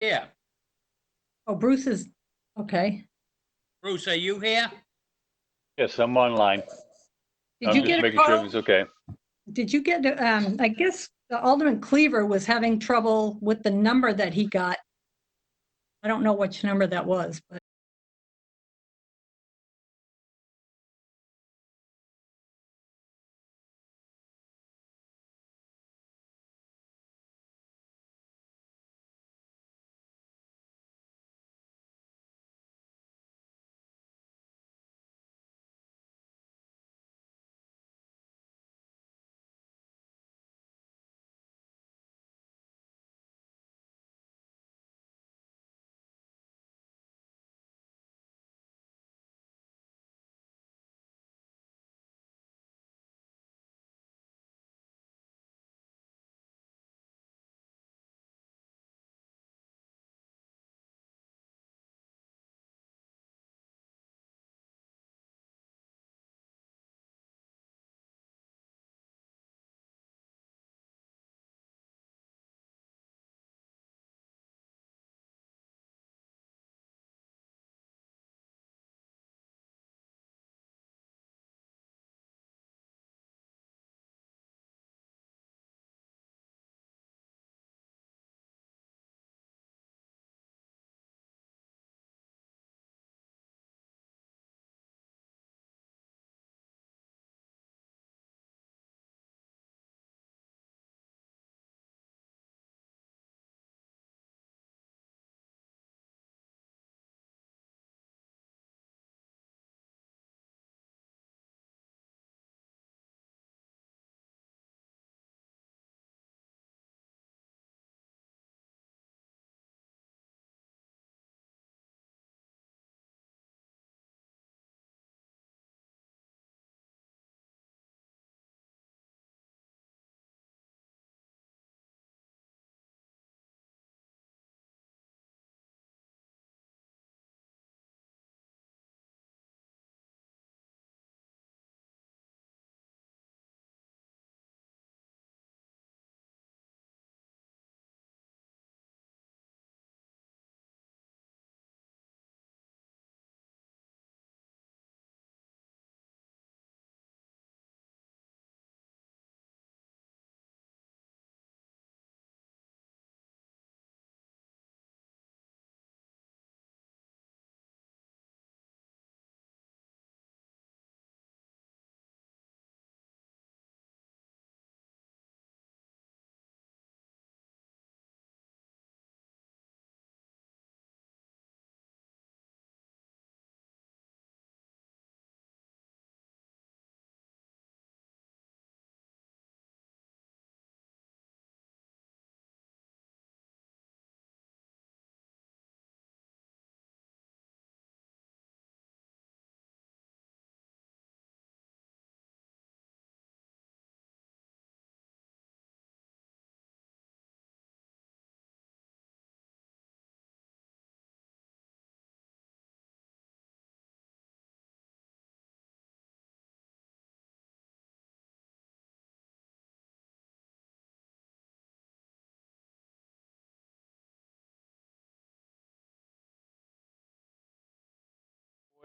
Yeah. Oh, Bruce is, okay. Bruce, are you here? Yes, I'm online. Did I'm you just get a making sure call? everything's okay. Did you get, I guess Alderman Cleaver was having trouble with the number that he got. I don't know which number that was, but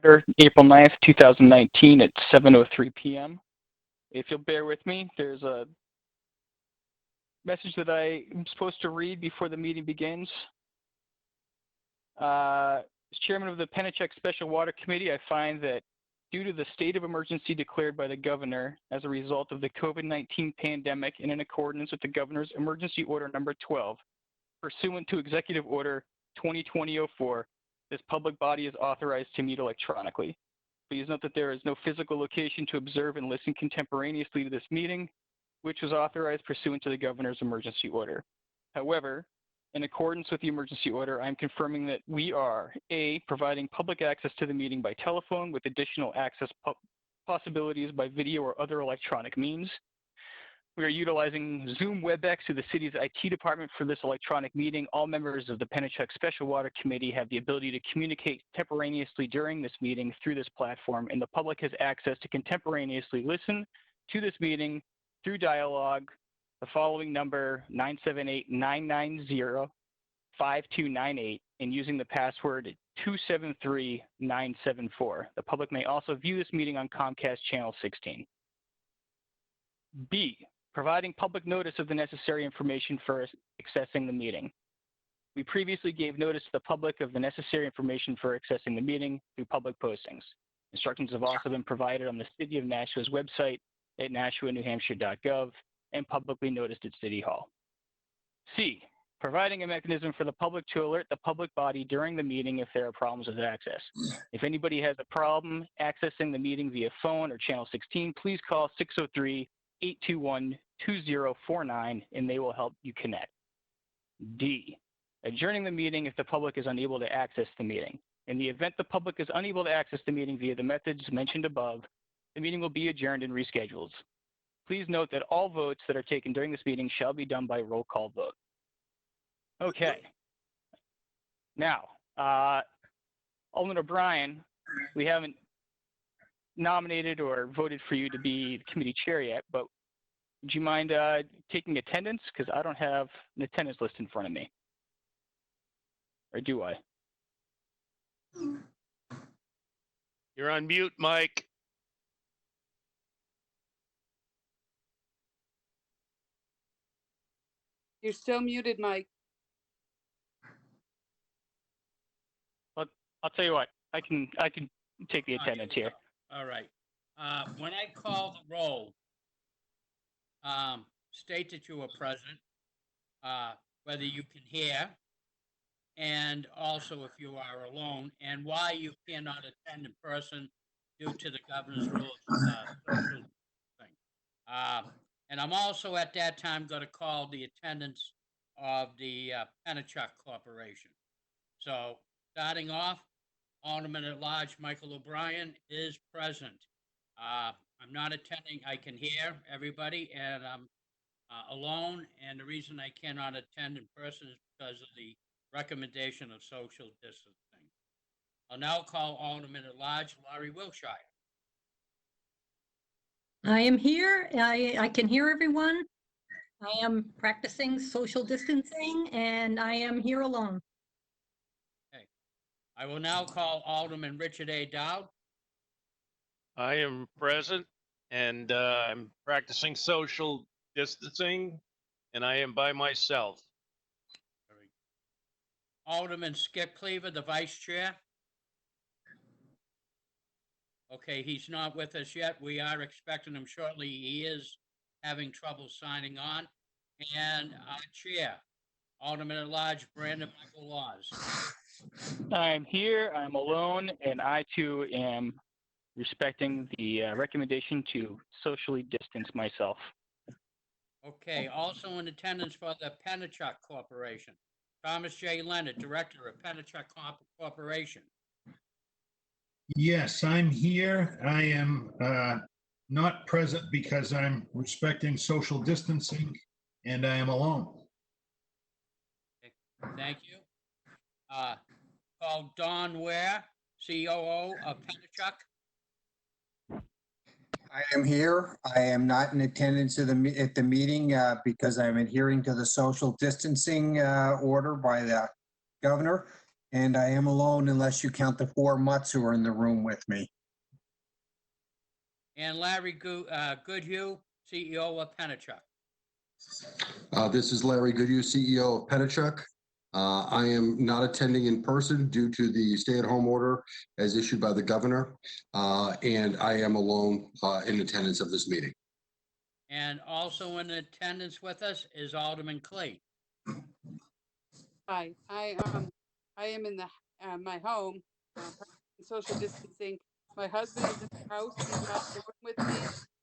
Order April 9th, 2019 at 7:03 p.m. If you'll bear with me, there's a message that I'm supposed to read before the meeting begins. As chairman of the Pennichuck Special Water Committee, I find that due to the state of emergency declared by the governor as a result of the COVID-19 pandemic and in accordance with the governor's emergency order number 12, pursuant to Executive Order 2020-04, this public body is authorized to meet electronically. Please note that there is no physical location to observe and listen contemporaneously to this meeting, which was authorized pursuant to the governor's emergency order. However, in accordance with the emergency order, I'm confirming that we are A, providing public access to the meeting by telephone with additional access possibilities by video or other electronic means. We are utilizing Zoom WebEx through the city's IT department for this electronic meeting. All members of the Pennichuck Special Water Committee have the ability to communicate contemporaneously during this meeting through this platform, and the public has access to contemporaneously listen to this meeting through dialogue. The following number, 978-990-5444, 5298 and using the password 273974. The public may also view this meeting on Comcast Channel 16. B, providing public notice of the necessary information for accessing the meeting. We previously gave notice to the public of the necessary information for accessing the meeting through public postings. Instructions have also been provided on the City of Nashua's website at nashuanewhampshire.gov and publicly noticed at City Hall. C, providing a mechanism for the public to alert the public body during the meeting if there are problems with access. If anybody has a problem accessing the meeting via phone or channel 16, please call 603-821-2049 and they will help you connect. D, adjourning the meeting if the public is unable to access the meeting. In the event the public is unable to access the meeting via the methods mentioned above, the meeting will be adjourned and rescheduled. Please note that all votes that are taken during this meeting shall be done by roll call vote. Okay. Now, Alderman O'Brien, we haven't nominated or voted for you to be the committee chair yet, but would you mind taking attendance? Because I don't have an attendance list in front of me. Or do I? You're on mute, Mike. You're still muted, Mike. I'll tell you what. I can take the attendance here. All right. When I call the roll, state that you are present, whether you can hear, and also if you are alone, and why you cannot attend in person due to the governor's rules. Social thing. And I'm also at that time going to call the attendance of the Pennichuck Corporation. So starting off, Alderman at Large Michael O'Brien is present. I'm not attending. I can hear everybody, and I'm alone. And the reason I cannot attend in person is because of the recommendation of social distancing. I'll now call Alderman at Large Laurie Wilshire. I am here. I can hear everyone. I am practicing social distancing and I am here alone. I will now call Alderman Richard A. Dowd. I am present and I'm practicing social distancing and I am by myself. Alderman Skip Cleaver, the vice chair. Okay, he's not with us yet. We are expecting him shortly. He is having trouble signing on. And our chair, Alderman at Large Brandon Michael Laws. I'm here. I'm alone, and I too am respecting the recommendation to socially distance myself. Okay, also in attendance for the Pennichuck Corporation, Thomas J. Leonard, Director of Pennichuck Corporation. Yes, I'm here. I am not present because I'm respecting social distancing and I am alone. Okay, thank you. Call Don Ware, COO of Pennichuck. I am here. I am not in attendance at the meeting because I'm adhering to the social distancing order by the governor, and I am alone unless you count the 4 mutts who are in the room with me. And Larry Goodhue, CEO of Pennichuck. This is Larry Goodhue, CEO of Pennichuck. I am not attending in person due to the stay-at-home order as issued by the governor, and I am alone in attendance of this meeting. And also in attendance with us is Alderman Clay. Hi, I am in the my home, social distancing. My husband is in the house. He's not in the room with me,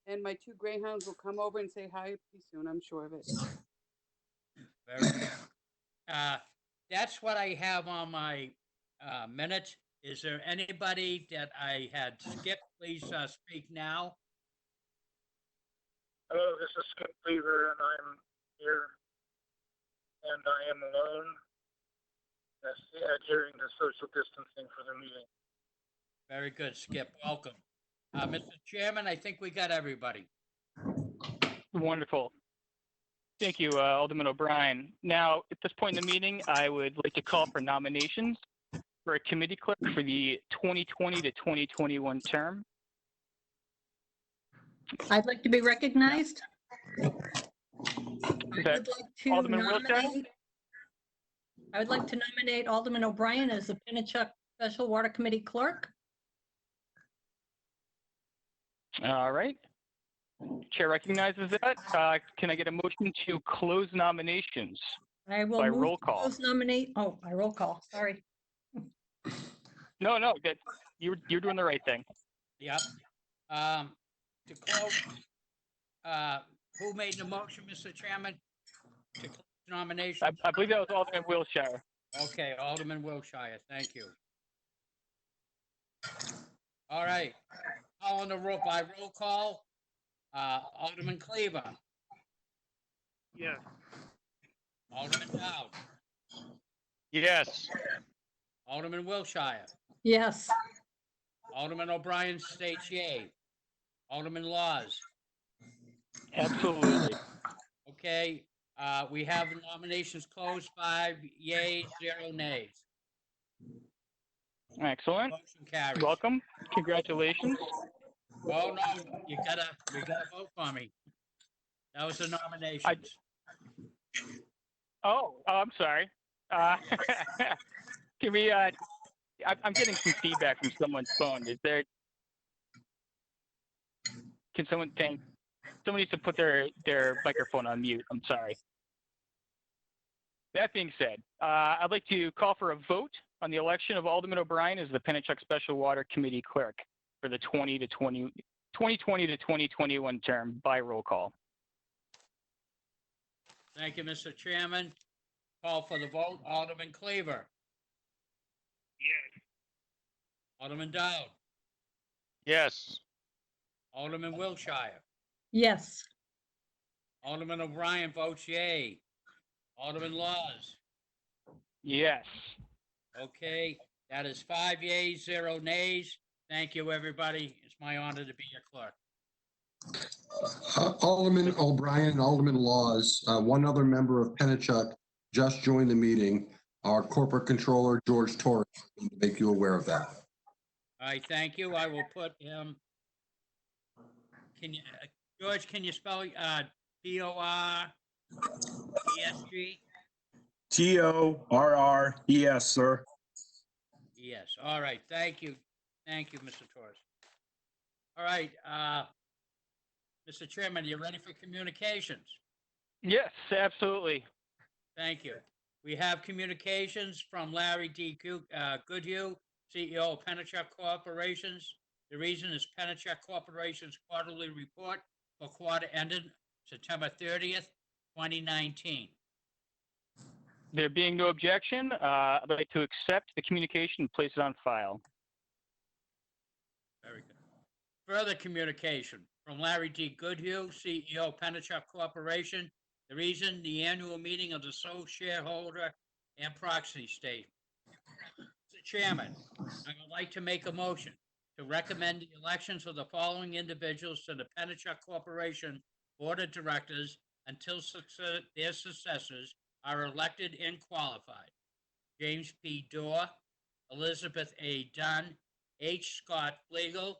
and my 2 greyhounds will come over and say hi pretty soon. I'm sure of it. Very good. That's what I have on my minutes. Is there anybody that I had skipped? Please speak now. Hello, this is Skip Cleaver, and I'm here, and I am alone. That's adhering to social distancing for the meeting. Very good, Skip. Welcome. Mr. Chairman, I think we got everybody. Wonderful. Thank you, Alderman O'Brien. Now, at this point in the meeting, I would like to call for nominations for a committee clerk for the 2020 to 2021 term. I'd like to be recognized. I Is that would like to Alderman Wiltshire? I would like to nominate Alderman O'Brien as the Pennachuck Special Water Committee Clerk. All right. Chair recognizes that. Can I get a motion to close nominations? I will By move roll to call. close nominate. Oh, by roll call. Sorry. No, that you're doing the right thing. Yep. To close, who made the motion, Mr. Chairman? To close nominations? I believe that was Alderman Wiltshire. Okay, Alderman Wiltshire, thank you. All right, on the roll by roll call, Alderman Cleaver, Yes. Alderman Dowd, Yes. Alderman Wiltshire, Yes. Alderman O'Brien states yay. Alderman Laws, Absolutely. okay, we have the nominations closed, 5 yays, 0 nays. Excellent. Motion carries. Welcome. Congratulations. Oh, no, you gotta vote for me. That was the nominations. I'm sorry. Can we, I'm getting some feedback from someone's phone. Can someone somebody needs to put their microphone on mute. I'm sorry. That being said, I'd like to call for a vote on the election of Alderman O'Brien as the Pennachuck Special Water Committee Clerk for the 2020 to 2021 term by roll call. Thank you, Mr. Chairman. Call for the vote. Alderman Cleaver. Yes. Alderman Dowd. Yes. Alderman Wiltshire. Yes. Alderman O'Brien votes yea. Alderman Laws. Yes. Okay, that is 5 yeas, 0 nays. Thank you, everybody. It's my honor to be your clerk. Alderman O'Brien and Alderman Laws, one other member of Pennachuck just joined the meeting. Our corporate controller, George Torres, to make you aware of that. All right, thank you. I will put him. Can you, George, can you spell Torresg? Torres, sir. Yes, all right, thank you. Thank you, Mr. Torres. All right, Mr. Chairman, you ready for communications? Yes, absolutely. Thank you. We have communications from Larry D. Goodhue, CEO of Pennachuck Corporations. The reason is Pennachuck Corporation's quarterly report for quarter ended September 30th, 2019. There being no objection, I'd like to accept the communication and place it on file. Very good. Further communication from Larry D. Goodhue, CEO of Pennachuck Corporation. The reason, the annual meeting of the sole shareholder and proxy statement. Mr. Chairman, I would like to make a motion to recommend the elections of the following individuals to the Pennachuck Corporation Board of Directors until their successors are elected and qualified. James P. Dorr, Elizabeth A. Dunn, H. Scott Flegel,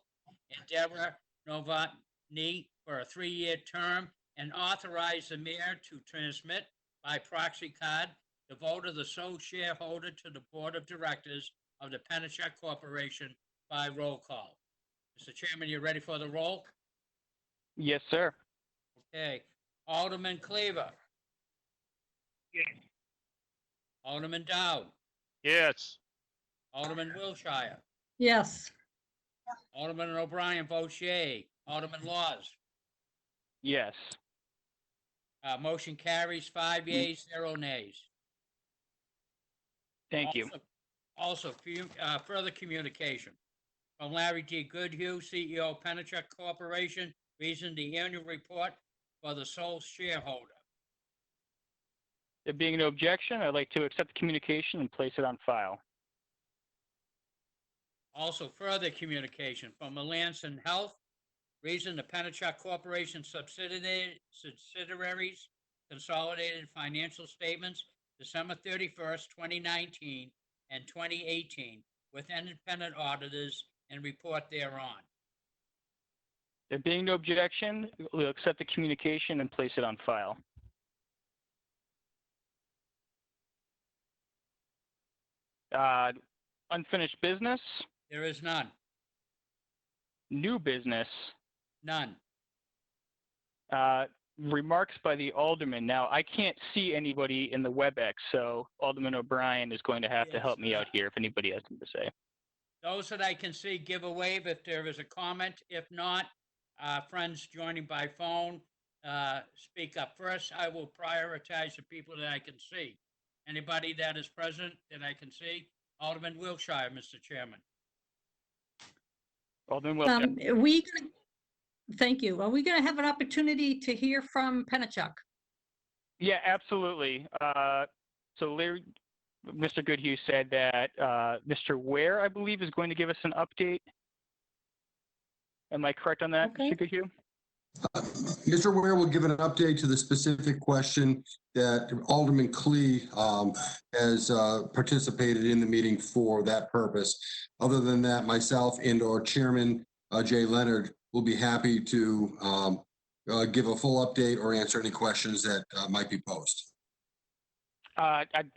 and Deborah Novotny for a 3-year term, and authorize the mayor to transmit by proxy card the vote of the sole shareholder to the Board of Directors of the Pennachuck Corporation by roll call. Mr. Chairman, you ready for the roll? Yes, sir. Okay. Alderman Cleaver. Yes. Alderman Dowd. Yes. Alderman Wiltshire. Yes. Alderman O'Brien votes yea. Alderman Laws. Yes. Motion carries 5 yeas, 0 nays. Thank you. Also, further communication from Larry D. Goodhue, CEO of Pennachuck Corporation, reason the annual report for the sole shareholder. There being no objection, I'd like to accept the communication and place it on file. Also, further communication from Melanson Health, reason the Pennachuck Corporation subsidiaries consolidated financial statements, December 31st, 2019 and 2018, with independent auditors and report thereon. There being no objection, we'll accept the communication and place it on file. Unfinished business, There is none. new business, None. remarks by the alderman. Now, I can't see anybody in the WebEx, so Alderman O'Brien is going to have to Yes, help me out here if anybody has something to say. Those that I can see, give a wave if there is a comment. If not, friends joining by phone, speak up. First, I will prioritize the people that I can see. Anybody that is present that I can see? Alderman Wiltshire, Mr. Chairman. Alderman Wiltshire. Thank you. Are we going to have an opportunity to hear from Pennichuck? Yeah, absolutely. So Larry, Mr. Goodhue said that Mr. Ware, I believe, is going to give us an update. Am I correct on that, Okay. Mr. Goodhue? Mr. Ware will give an update to the specific question that Alderman Klee has participated in the meeting for that purpose. Other than that, myself and our chairman, Jay Leonard, will be happy to give a full update or answer any questions that might be posed. I'd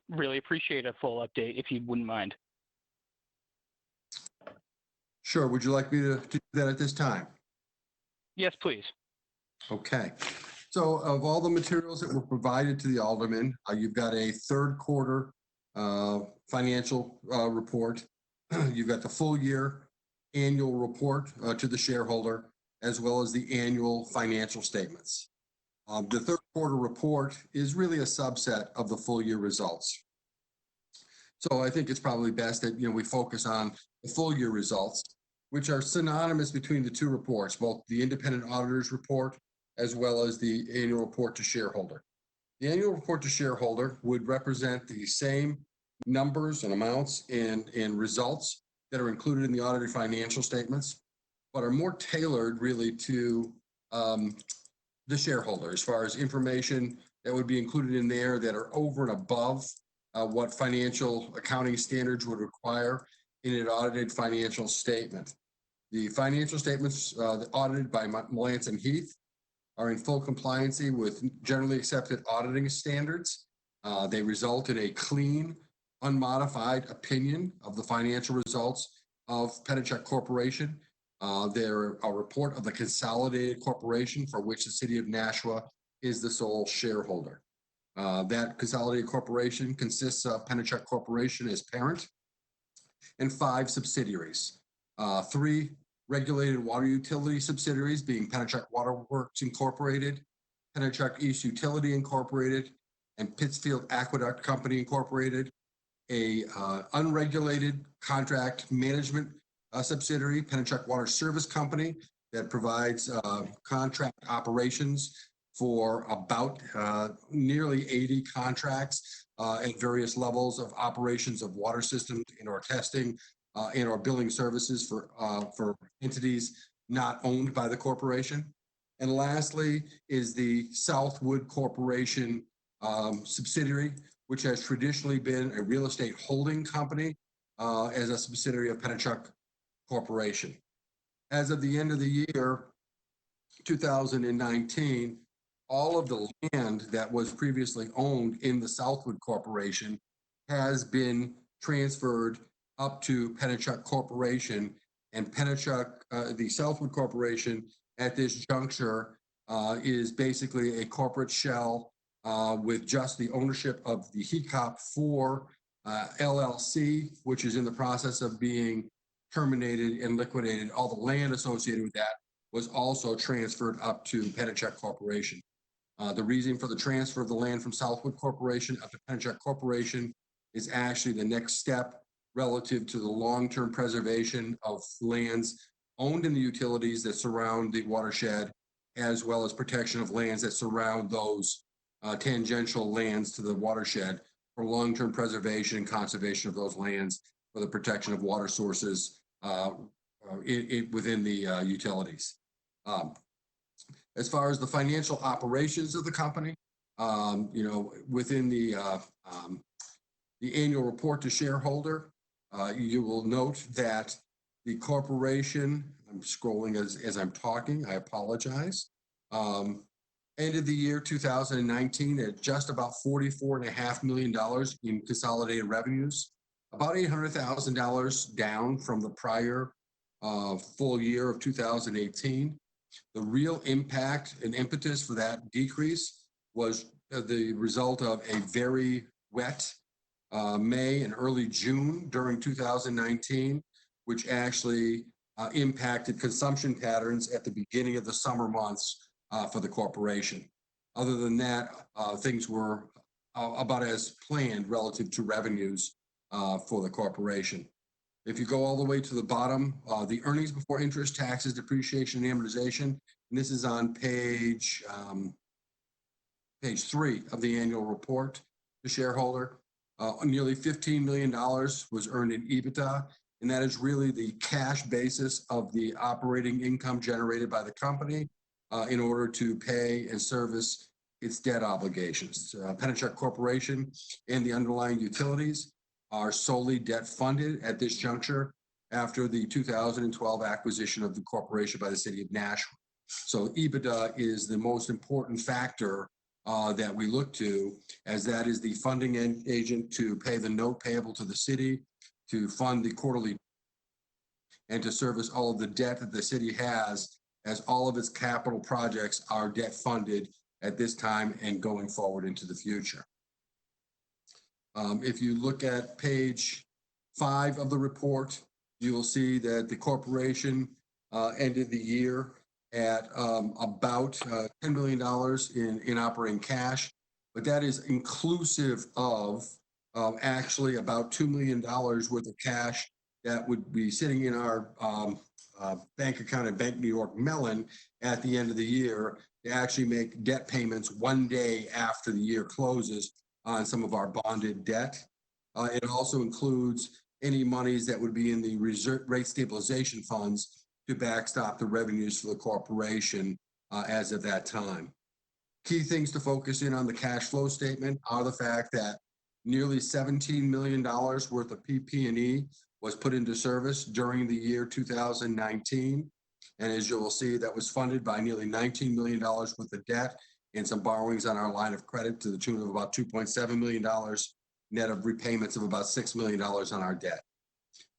really appreciate a full update if you wouldn't mind. Sure. Would you like me to do that at this time? Yes, please. Okay. So of all the materials that were provided to the alderman, you've got a third quarter financial report. You've got the full year annual report to the shareholder, as well as the annual financial statements. The third quarter report is really a subset of the full year results. So I think it's probably best that we focus on the full year results, which are synonymous between the two reports, both the independent auditor's report as well as the annual report to shareholder. The annual report to shareholder would represent the same numbers and amounts and results that are included in the audited financial statements, but are more tailored really to the shareholder as far as information that would be included in there that are over and above what financial accounting standards would require in an audited financial statement. The financial statements audited by Melanson Heath are in full compliancy with generally accepted auditing standards. They result in a clean, unmodified opinion of the financial results of Pennichuck Corporation. They're a report of the consolidated corporation for which the city of Nashua is the sole shareholder. That consolidated corporation consists of Pennichuck Corporation as parent and 5 subsidiaries. 3 regulated water utility subsidiaries being Pennichuck Water Works Incorporated, Pennichuck East Utility Incorporated, and Pittsfield Aqueduct Company Incorporated. A unregulated contract management subsidiary, Pennichuck Water Service Company, that provides contract operations for about nearly 80 contracts at various levels of operations of water systems in our testing and our billing services for entities not owned by the corporation. And lastly is the Southwood Corporation subsidiary, which has traditionally been a real estate holding company as a subsidiary of Pennichuck Corporation. As of the end of the year 2019, all of the land that was previously owned in the Southwood Corporation has been transferred up to Pennichuck Corporation, and Pennichuck, the Southwood Corporation at this juncture is basically a corporate shell with just the ownership of the HECOP 4 LLC, which is in the process of being terminated and liquidated. All the land associated with that was also transferred up to Pennichuck Corporation. The reason for the transfer of the land from Southwood Corporation up to Pennichuck Corporation is actually the next step relative to the long-term preservation of lands owned in the utilities that surround the watershed, as well as protection of lands that surround those tangential lands to the watershed for long-term preservation and conservation of those lands for the protection of water sources within the utilities. As far as the financial operations of the company, within the annual report to shareholder, you will note that the corporation, I'm scrolling as I'm talking, I apologize, ended the year 2019 at just about $44.5 million in consolidated revenues, about $800,000 down from the prior full year of 2018. The real impact and impetus for that decrease was the result of a very wet May and early June during 2019, which actually impacted consumption patterns at the beginning of the summer months for the corporation. Other than that, things were about as planned relative to revenues for the corporation. If you go all the way to the bottom, the earnings before interest, taxes, depreciation, and amortization, and this is on page 3 of the annual report to shareholder. Nearly $15 million was earned in EBITDA, and that is really the cash basis of the operating income generated by the company in order to pay and service its debt obligations. Pennichuck Corporation and the underlying utilities are solely debt funded at this juncture after the 2012 acquisition of the corporation by the city of Nashville. So EBITDA is the most important factor that we look to, as that is the funding agent to pay the note payable to the city, to fund the quarterly, and to service all of the debt that the city has, as all of its capital projects are debt funded at this time and going forward into the future. If you look at page 5 of the report, you will see that the corporation ended the year at about $10 million in operating cash, but that is inclusive of actually about $2 million worth of cash that would be sitting in our bank account at Bank New York Mellon at the end of the year to actually make debt payments one day after the year closes on some of our bonded debt. It also includes any monies that would be in the reserve rate stabilization funds to backstop the revenues for the corporation as of that time. Key things to focus in on the cash flow statement are the fact that nearly $17 million worth of PP&E was put into service during the year 2019. And as you will see, that was funded by nearly $19 million worth of debt and some borrowings on our line of credit to the tune of about $2.7 million, net of repayments of about $6 million on our debt.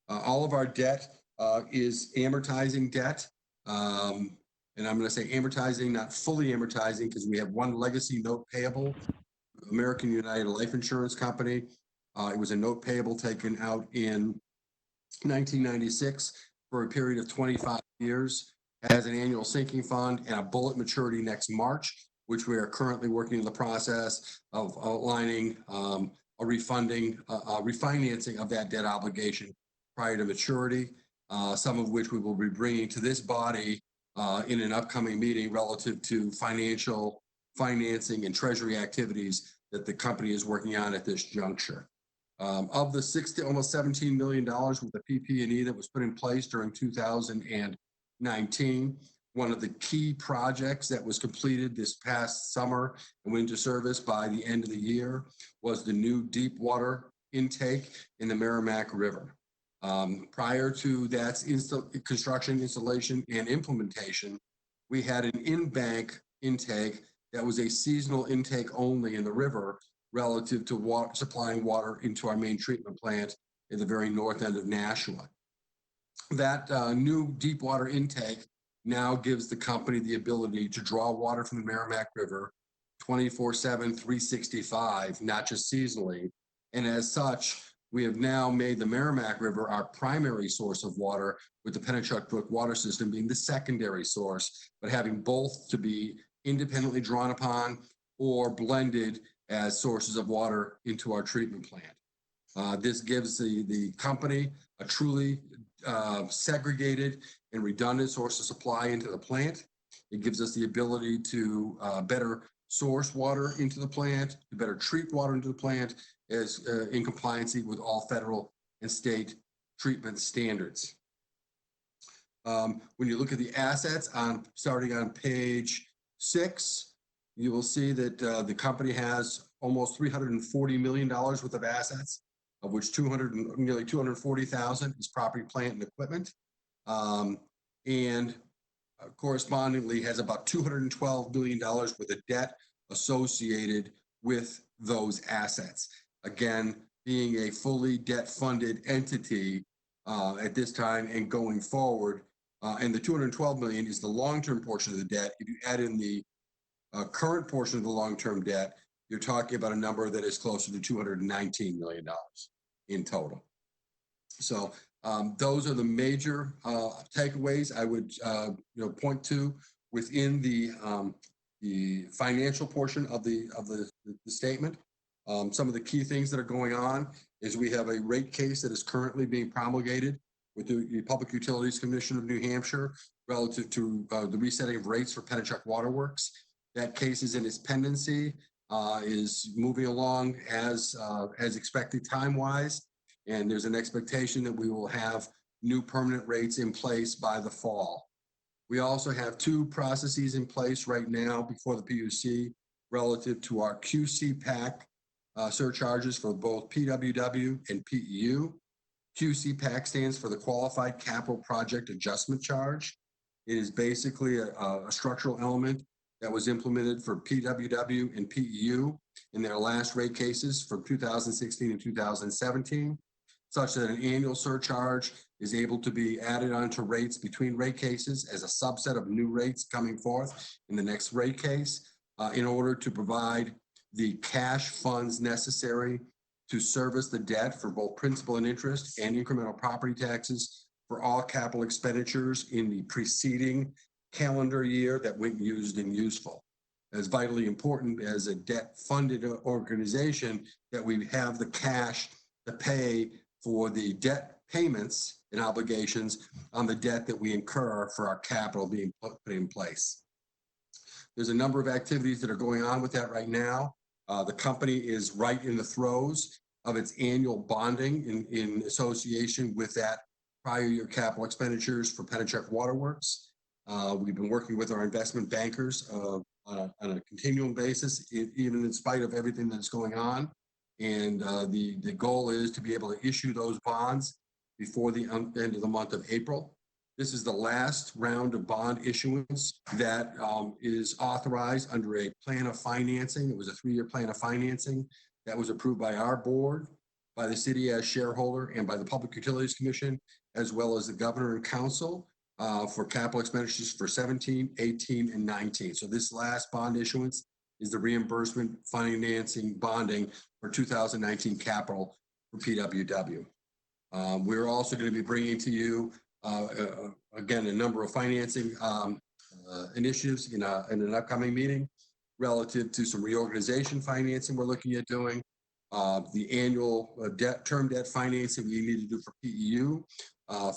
All of our debt is amortizing debt. And I'm going to say amortizing, not fully amortizing, because we have one legacy note payable, American United Life Insurance Company. It was a note payable taken out in 1996 for a period of 25 years, has an annual sinking fund and a bullet maturity next March, which we are currently working in the process of outlining a refinancing of that debt obligation prior to maturity, some of which we will be bringing to this body in an upcoming meeting relative to financial financing and treasury activities that the company is working on at this juncture. Of the almost $17 million with the PP&E that was put in place during 2019, one of the key projects that was completed this past summer and went into service by the end of the year was the new deep water intake in the Merrimack River. Prior to that construction, installation, and implementation, we had an in-bank intake that was a seasonal intake only in the river relative to supplying water into our main treatment plant in the very north end of Nashua. That new deep water intake now gives the company the ability to draw water from the Merrimack River 24/7, 365, not just seasonally. And as such, we have now made the Merrimack River our primary source of water, with the Pennichuck Brook water system being the secondary source, but having both to be independently drawn upon or blended as sources of water into our treatment plant. This gives the company a truly segregated and redundant source of supply into the plant. It gives us the ability to better source water into the plant, to better treat water into the plant, as in compliance with all federal and state treatment standards. When you look at the assets starting on page 6, you will see that the company has almost $340 million worth of assets, of which nearly 240,000 is property, plant, and equipment. And correspondingly has about $212 billion worth of debt associated with those assets. Again, being a fully debt-funded entity at this time and going forward, and the 212 million is the long-term portion of the debt. If you add in the current portion of the long-term debt, you're talking about a number that is closer to $219 million in total. So those are the major takeaways I would point to within the financial portion of the statement. Some of the key things that are going on is we have a rate case that is currently being promulgated with the Public Utilities Commission of New Hampshire relative to the resetting of rates for Pennichuck Water Works. That case is in its pendency, is moving along as expected time-wise, and there's an expectation that we will have new permanent rates in place by the fall. We also have two processes in place right now before the PUC relative to our QC PAC surcharges for both PWW and PEU. QC PAC stands for the Qualified Capital Project Adjustment Charge. It is basically a structural element that was implemented for PWW and PEU in their last rate cases from 2016 and 2017, such that an annual surcharge is able to be added onto rates between rate cases as a subset of new rates coming forth in the next rate case in order to provide the cash funds necessary to service the debt for both principal and interest and incremental property taxes for all capital expenditures in the preceding calendar year that went used and useful. It's vitally important as a debt-funded organization that we have the cash to pay for the debt payments and obligations on the debt that we incur for our capital being put in place. There's a number of activities that are going on with that right now. The company is right in the throes of its annual bonding in association with that prior year capital expenditures for Pennichuck Water Works. We've been working with our investment bankers on a continual basis, even in spite of everything that's going on. And the goal is to be able to issue those bonds before the end of the month of April. This is the last round of bond issuance that is authorized under a plan of financing. It was a 3-year plan of financing that was approved by our board, by the city as shareholder, and by the Public Utilities Commission, as well as the governor and council for capital expenditures for 17, 18, and 19. So this last bond issuance is the reimbursement financing bonding for 2019 capital for PWW. We're also going to be bringing to you, again, a number of financing initiatives in an upcoming meeting relative to some reorganization financing we're looking at doing, the annual term debt financing we need to do for PEU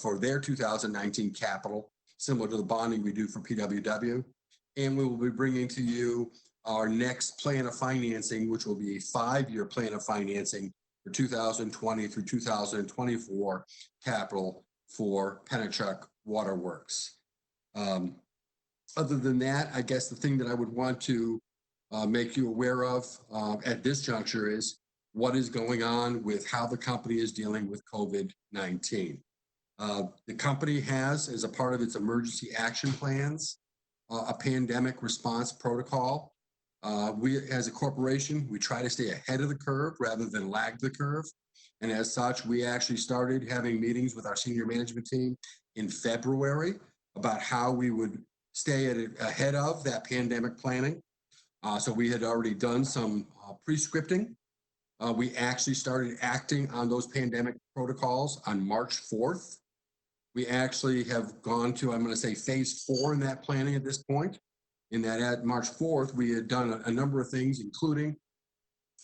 for their 2019 capital, similar to the bonding we do for PWW. And we will be bringing to you our next plan of financing, which will be a 5-year plan of financing for 2020 through 2024 capital for Pennichuck Water Works. Other than that, I guess the thing that I would want to make you aware of at this juncture is what is going on with how the company is dealing with COVID-19. The company has, as a part of its emergency action plans, a pandemic response protocol. We, as a corporation, we try to stay ahead of the curve rather than lag the curve. And as such, we actually started having meetings with our senior management team in February about how we would stay ahead of that pandemic planning. So we had already done some pre-scripting. We actually started acting on those pandemic protocols on March 4th. We actually have gone to, I'm going to say, phase 4 in that planning at this point. In that at March 4th, we had done a number of things, including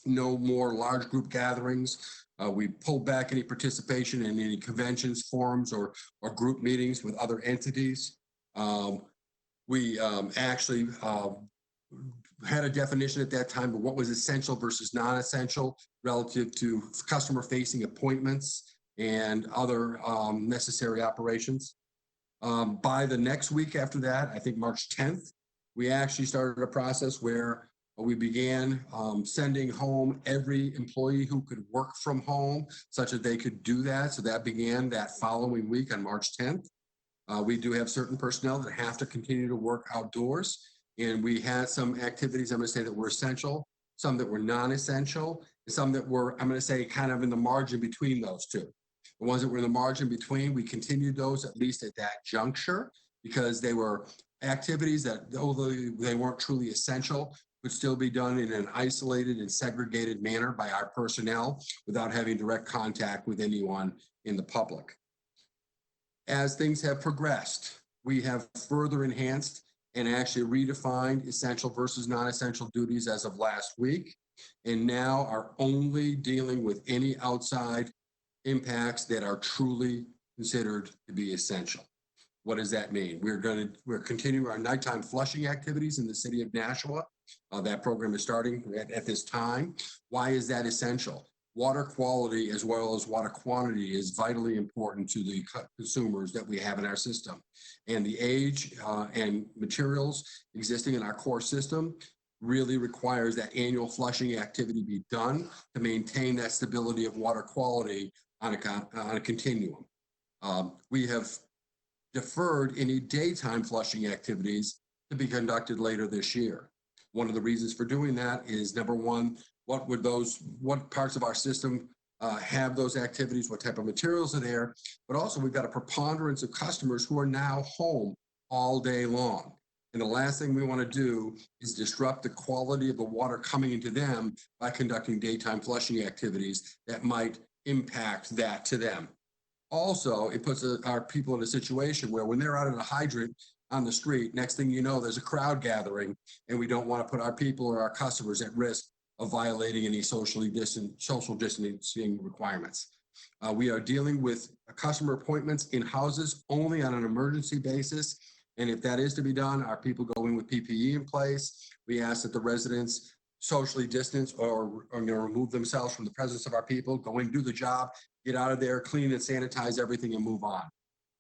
no more large group gatherings. We pulled back any participation in any conventions, forums, or group meetings with other entities. We actually had a definition at that time of what was essential versus non-essential relative to customer-facing appointments and other necessary operations. By the next week after that, I think March 10th, We actually started a process where we began sending home every employee who could work from home, such that they could do that. So that began that following week on March 10th. We do have certain personnel that have to continue to work outdoors. And we had some activities, I'm going to say, that were essential, some that were non-essential, and some that were, I'm going to say, kind of in the margin between those two. The ones that were in the margin between, we continued those at least at that juncture, because they were activities that, although they weren't truly essential, could still be done in an isolated and segregated manner by our personnel without having direct contact with anyone in the public. As things have progressed, we have further enhanced and actually redefined essential versus non-essential duties as of last week, and now are only dealing with any outside impacts that are truly considered to be essential. What does that mean? We're continuing our nighttime flushing activities in the city of Nashua. That program is starting at this time. Why is that essential? Water quality as well as water quantity is vitally important to the consumers that we have in our system. And the age and materials existing in our core system really requires that annual flushing activity be done to maintain that stability of water quality on a continuum. We have deferred any daytime flushing activities to be conducted later this year. One of the reasons for doing that is, number one, what parts of our system have those activities, what type of materials are there, but also we've got a preponderance of customers who are now home all day long. And the last thing we want to do is disrupt the quality of the water coming into them by conducting daytime flushing activities that might impact that to them. Also, it puts our people in a situation where when they're out at a hydrant on the street, next thing you know, there's a crowd gathering, and we don't want to put our people or our customers at risk of violating any social distancing requirements. We are dealing with customer appointments in houses only on an emergency basis. And if that is to be done, our people go in with PPE in place. We ask that the residents socially distance or remove themselves from the presence of our people, go in, do the job, get out of there, clean and sanitize everything, and move on.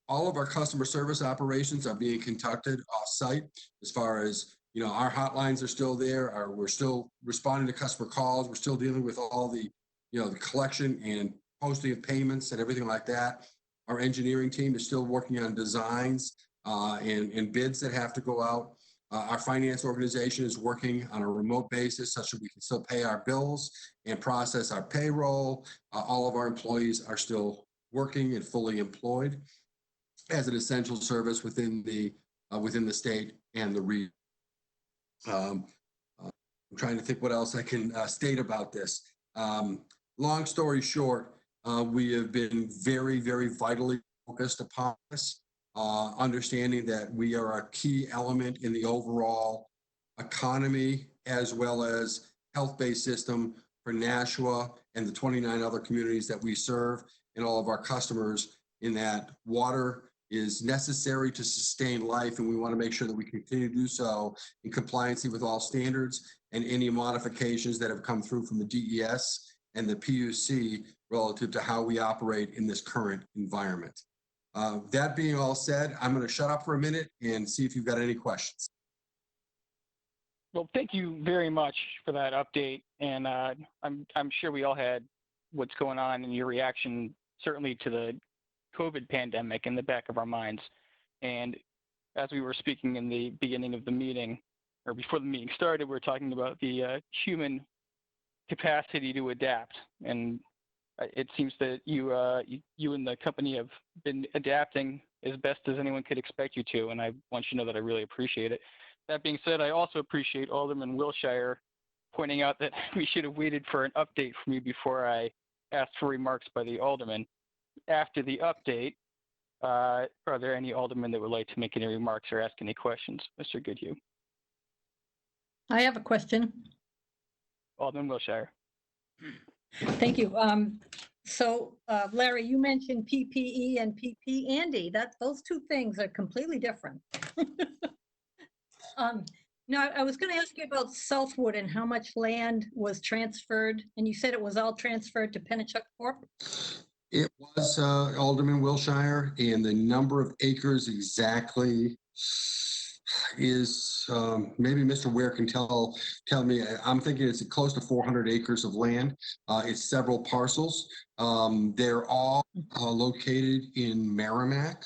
All of our customer service operations are being conducted off-site. As far as, our hotlines are still there, we're still responding to customer calls. We're still dealing with all the, the collection and posting of payments and everything like that. Our engineering team is still working on designs and bids that have to go out. Our finance organization is working on a remote basis such that we can still pay our bills and process our payroll. All of our employees are still working and fully employed as an essential service within the state and the region. I'm trying to think what else I can state about this. Long story short, we have been very, very vitally focused upon this, understanding that we are a key element in the overall economy as well as health-based system for Nashua and the 29 other communities that we serve and all of our customers, in that water is necessary to sustain life, and we want to make sure that we continue to do so in compliance with all standards and any modifications that have come through from the DES and the PUC relative to how we operate in this current environment. That being all said, I'm going to shut up for a minute and see if you've got any questions. Well, thank you very much for that update, and I'm sure we all had what's going on and your reaction certainly to the COVID pandemic in the back of our minds. And as we were speaking in the beginning of the meeting, or before the meeting started, we were talking about the human capacity to adapt. And it seems that you and the company have been adapting as best as anyone could expect you to, and I want you to know that I really appreciate it. That being said, I also appreciate Alderman Wilshire pointing out that we should have waited for an update from you before I asked for remarks by the alderman. After the update, are there any aldermen that would like to make any remarks or ask any questions? Mr. Goodhue. I have a question. Alderman Wilshire. Thank you. Larry, you mentioned PPE and PP Andy. Those two things are completely different. Now, I was going to ask you about Southwood and how much land was transferred, and you said it was all transferred to Pennichuck Corp. It was Alderman Wilshire, and the number of acres exactly, is, maybe Mr. Ware can tell me, I'm thinking it's close to 400 acres of land. It's several parcels. They're all located in Merrimack.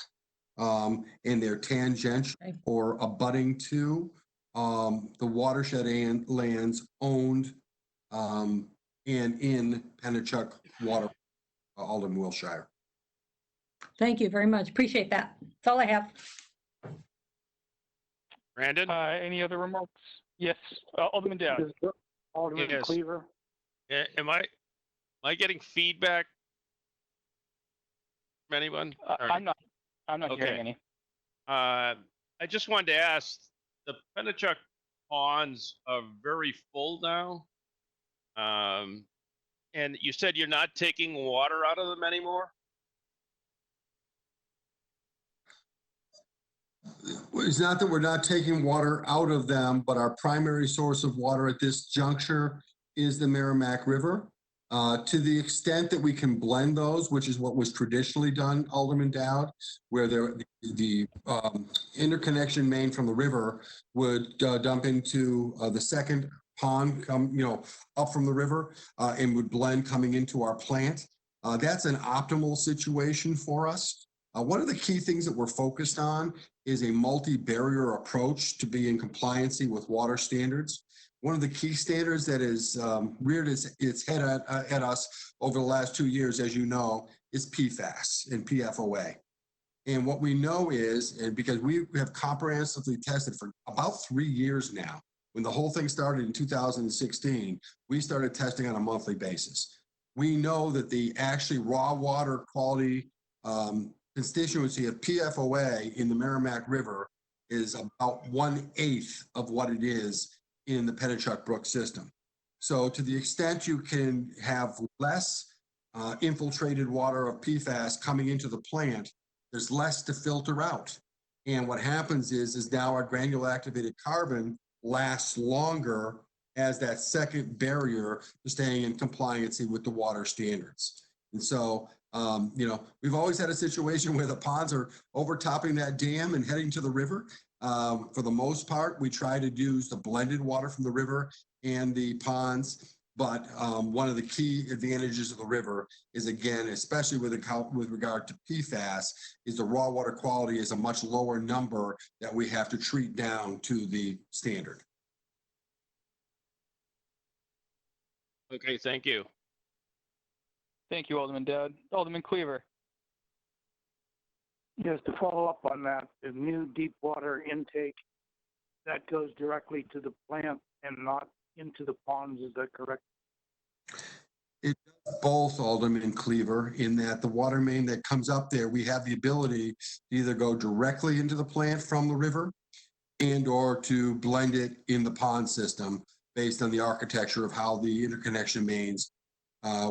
And they're tangential Okay. or abutting to the watershed and lands owned and in Pennichuck Water, Alden, Wilshire. Thank you very much. Appreciate that. That's all I have. Brandon? Any other remarks? Yes, Alderman Dowd. Alderman Yes. Cleaver. Am I getting feedback from anyone? Or- I'm not Okay. hearing any. I just wanted to ask, the Pennichuck ponds are very full now. And you said you're not taking water out of them anymore? It's not that we're not taking water out of them, but our primary source of water at this juncture is the Merrimack River. To the extent that we can blend those, which is what was traditionally done, Alderman Dowd, where the interconnection main from the river would dump into the second pond, up from the river, and would blend coming into our plant. That's an optimal situation for us. One of the key things that we're focused on is a multi-barrier approach to be in compliancy with water standards. One of the key standards that is reared its head at us over the last 2 years, as you know, is PFAS and PFOA. And what we know is, and because we have comprehensively tested for about 3 years now, when the whole thing started in 2016, we started testing on a monthly basis. We know that the actually raw water quality constituency of PFOA in the Merrimack River is about 1/8 of what it is in the Pennichuck Brook system. So to the extent you can have less infiltrated water of PFAS coming into the plant, there's less to filter out. And what happens is now our granular activated carbon lasts longer as that second barrier to staying in compliancy with the water standards. And so, we've always had a situation where the ponds are overtopping that dam and heading to the river. For the most part, we try to use the blended water from the river and the ponds. But one of the key advantages of the river is, again, especially with regard to PFAS, is the raw water quality is a much lower number that we have to treat down to the standard. Okay, thank you. Thank you, Alderman Dowd. Alderman Cleaver. Yes, to follow up on that, the new deep water intake, that goes directly to the plant and not into the ponds, is that correct? It does both, Alderman Cleaver, in that the water main that comes up there, we have the ability to either go directly into the plant from the river and or to blend it in the pond system based on the architecture of how the interconnection mains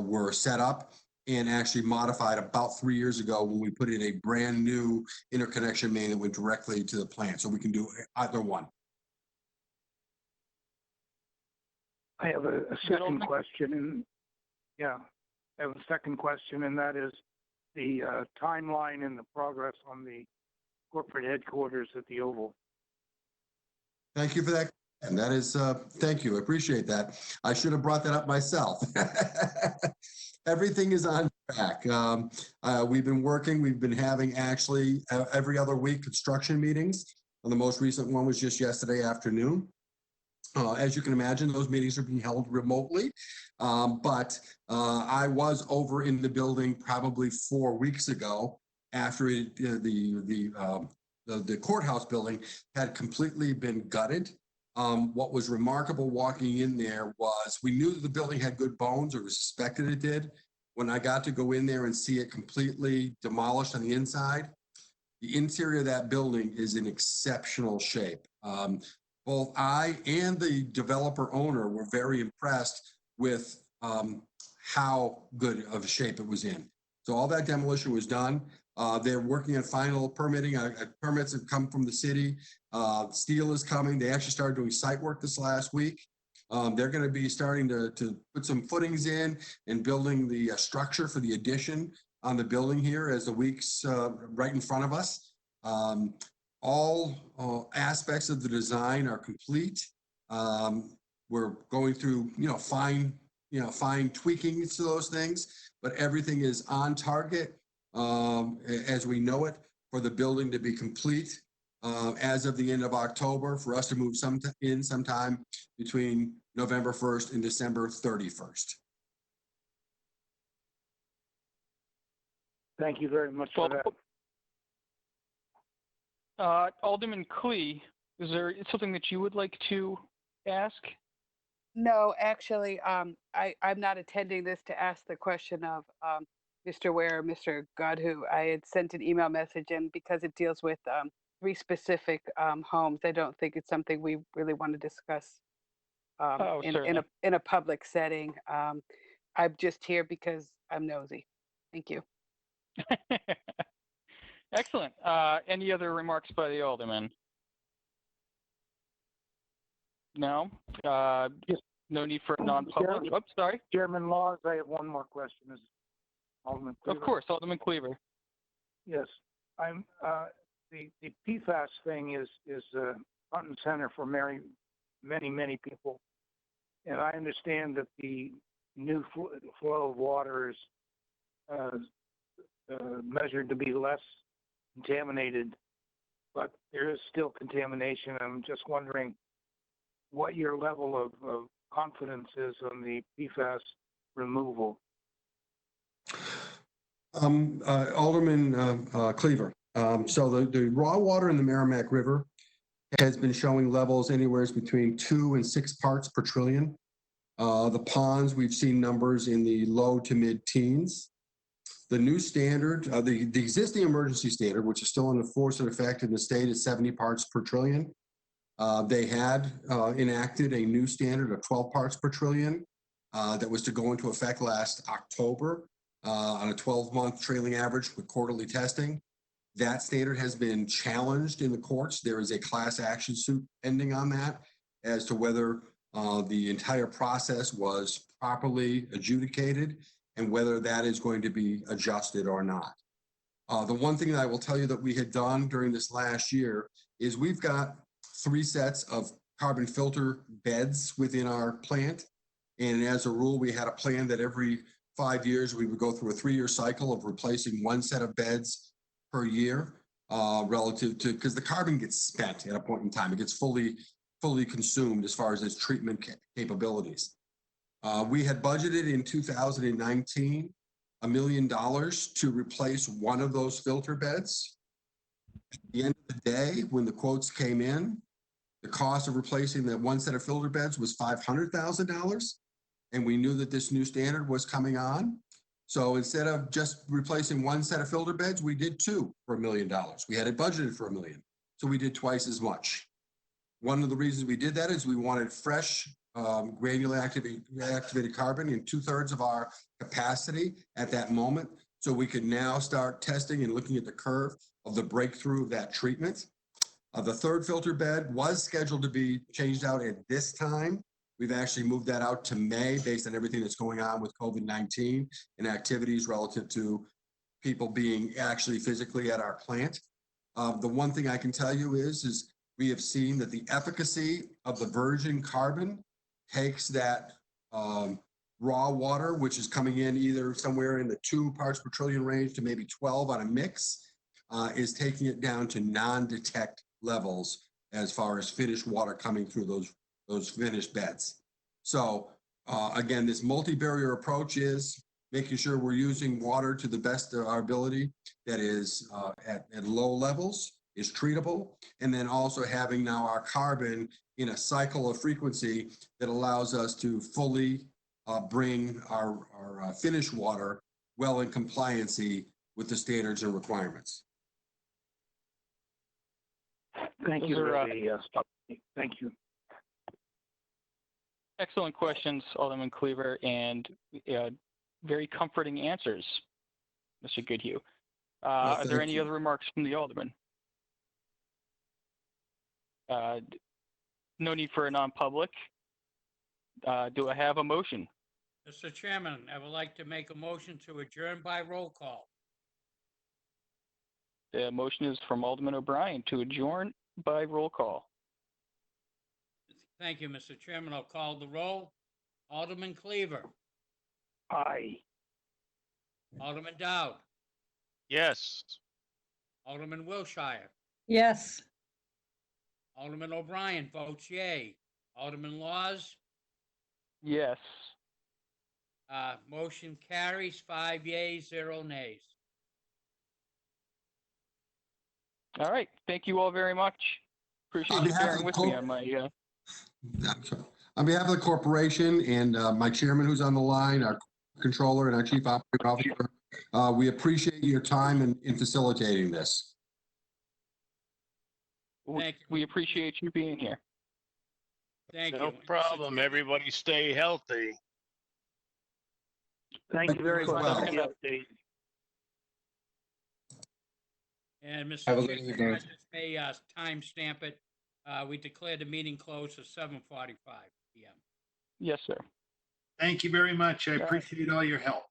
were set up and actually modified about 3 years ago when we put in a brand new interconnection main that went directly to the plant. So we can do either one. I have a second question, and that is the timeline and the progress on the corporate headquarters at the Oval. Thank you for that. And that is, thank you. I appreciate that. I should have brought that up myself. Everything is on track. We've been working. We've been having actually every other week construction meetings. And the most recent one was just yesterday afternoon. As you can imagine, those meetings are being held remotely. But I was over in the building probably 4 weeks ago after the courthouse building had completely been gutted. What was remarkable walking in there was we knew that the building had good bones, or we suspected it did. When I got to go in there and see it completely demolished on the inside, the interior of that building is in exceptional shape. Both I and the developer owner were very impressed with how good of a shape it was in. So all that demolition was done. They're working on final permitting. Permits have come from the city. Steel is coming. They actually started doing site work this last week. They're going to be starting to put some footings in and building the structure for the addition on the building here as the week's right in front of us. all aspects of the design are complete. We're going through, fine tweaking to those things, but everything is on target as we know it for the building to be complete as of the end of October, for us to move sometime between November 1st and December 31st. Thank you very much for that. Alderman Clee, is there something that you would like to ask? No, actually, I'm not attending this to ask the question of Mr. Ware or Mr. Godhu. I had sent an email message, and because it deals with 3 specific homes, I don't think it's something we really want to discuss in a public setting. I'm just here because I'm nosy. Thank you. Excellent. Any other remarks by the alderman? No? No need for a non-public? Oops, sorry. Chairman Laws, I have one more question. Is Alderman Cleaver? Of course, Alderman Cleaver. Yes, I'm. The PFAS thing is front and center for many people, and I understand that the new flow of water is measured to be less contaminated, but there is still contamination. I'm just wondering what your level of confidence is on the PFAS removal. Alderman Cleaver. So the raw water in the Merrimack River has been showing levels anywhere between 2 and 6 parts per trillion. The ponds, we've seen numbers in the low to mid-teens. The new standard, the existing emergency standard, which is still in force and effect in the state, is 70 parts per trillion. They had enacted a new standard of 12 parts per trillion that was to go into effect last October on a 12-month trailing average with quarterly testing. That standard has been challenged in the courts. There is a class action suit pending on that as to whether the entire process was properly adjudicated and whether that is going to be adjusted or not. The one thing that I will tell you that we had done during this last year is we've got 3 sets of carbon filter beds within our plant. And as a rule, we had a plan that every 5 years we would go through a 3-year cycle of replacing 1 set of beds per year relative to, because the carbon gets spent at a point in time. It gets fully consumed as far as its treatment capabilities. We had budgeted in 2019 $1 million to replace 1 of those filter beds. At the end of the day, when the quotes came in, the cost of replacing that 1 set of filter beds was $500,000. And we knew that this new standard was coming on. So instead of just replacing 1 set of filter beds, we did 2 for $1 million. We had it budgeted for $1 million. So we did twice as much. One of the reasons we did that is we wanted fresh granular activated carbon in 2/3 of our capacity at that moment. So we could now start testing and looking at the curve of the breakthrough of that treatment. The 3rd filter bed was scheduled to be changed out at this time. We've actually moved that out to May based on everything that's going on with COVID-19 and activities relative to people being actually physically at our plant. The one thing I can tell you is we have seen that the efficacy of the virgin carbon takes that raw water, which is coming in either somewhere in the 2 parts per trillion range to maybe 12 on a mix, is taking it down to non-detect levels as far as finished water coming through those finished beds. So again, this multi-barrier approach is making sure we're using water to the best of our ability that is at low levels, is treatable, and then also having now our carbon in a cycle of frequency that allows us to fully bring our finished water well in compliancy with the standards and requirements. Thank you. Thank you. Excellent questions, Alderman Cleaver, and very comforting answers, Mr. Goodhue. Are there any other remarks from the alderman? No need for a non-public. Do I have a motion? Mr. Chairman, I would like to make a motion to adjourn by roll call. The motion is from Alderman O'Brien to adjourn by roll call. Thank you, Mr. Chairman. I'll call the roll. Alderman Cleaver, Aye. Alderman Dowd, Yes. Alderman Wilshire, Yes. Alderman O'Brien votes yea. Alderman Laws, Yes. motion carries 5 yeas, 0 nays. All right. Thank you all very much. Appreciate On you behalf of bearing the with co- me on my. I'm sorry. On behalf of the corporation and my chairman who's on the line, our controller and our chief operating officer, we appreciate your time in facilitating this. Thank you. We appreciate you being here. Thank you. No Mr. problem. Chairman, Everybody stay healthy. Thank you very As much well. for the update. And Mr. Have a good Chairman, evening. I just may timestamp it. We declare the meeting closed at 7:45 p.m. Yes, sir. Thank you very much. I Yeah. appreciate all your help.